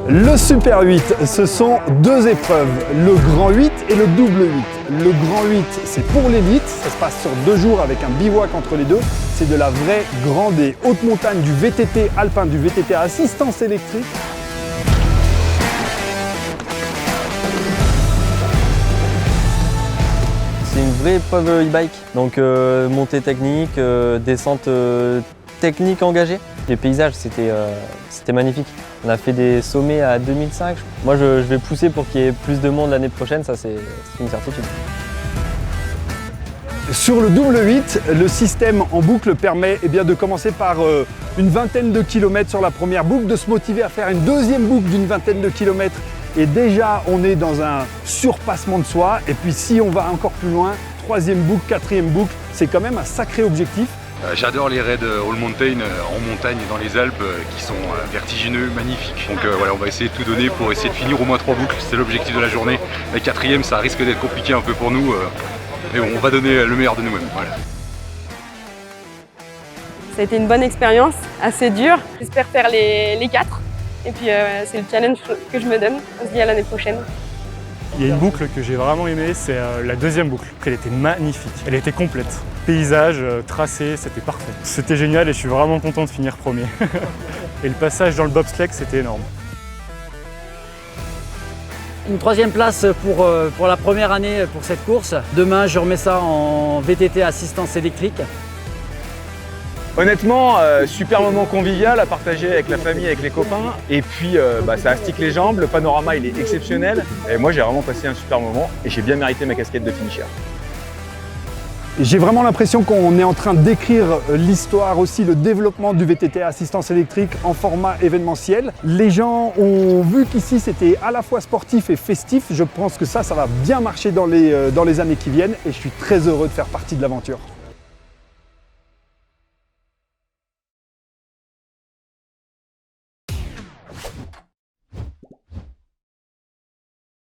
Le Super 8, ce sont deux épreuves, le Grand 8 et le Double 8. Le Grand 8, c'est pour l'élite, ça se passe sur 2 jours avec un bivouac entre les deux. C'est de la vraie grande et haute montagne, du VTT alpin, du VTT à assistance électrique. C'est une vraie épreuve e-bike, donc montée technique, descente technique engagée. Les paysages, c'était magnifique. On a fait des sommets à 2005. Moi, je vais pousser pour qu'il y ait plus de monde l'année prochaine, ça c'est une certitude. Sur le Double 8, le système en boucle permet de commencer par une vingtaine de kilomètres sur la première boucle, de se motiver à faire une deuxième boucle d'une vingtaine de kilomètres. Et déjà, on est dans un surpassement de soi. Et puis si on va encore plus loin, troisième boucle, quatrième boucle, c'est quand même un sacré objectif. J'adore les raids all mountain en montagne dans les Alpes qui sont vertigineux, magnifiques. Donc voilà, on va essayer de tout donner pour essayer de finir au moins 3 boucles. C'est l'objectif de la journée. La quatrième, ça risque d'être compliqué un peu pour nous. Mais on va donner le meilleur de nous-mêmes. Voilà. Ça a été une bonne expérience, assez dure. J'espère faire les 4. Et puis c'est le challenge que je me donne. On se dit à l'année prochaine. Il y a une boucle que j'ai vraiment aimée, c'est la deuxième boucle. Elle était magnifique, elle était complète. Paysage, tracé, c'était parfait. C'était génial et je suis vraiment content de finir premier. Et le passage dans le bobsleigh, c'était énorme. Une troisième place pour la première année pour cette course. Demain, je remets ça en VTT assistance électrique. Honnêtement, super moment convivial à partager avec la famille, avec les copains. Et puis, ça astique les jambes, le panorama il est exceptionnel. Et moi, j'ai vraiment passé un super moment et j'ai bien mérité ma casquette de finisher. J'ai vraiment l'impression qu'on est en train d'écrire l'histoire aussi, le développement du VTT à assistance électrique en format événementiel. Les gens ont vu qu'ici c'était à la fois sportif et festif. Je pense que ça va bien marcher dans les années qui viennent et je suis très heureux de faire partie de l'aventure.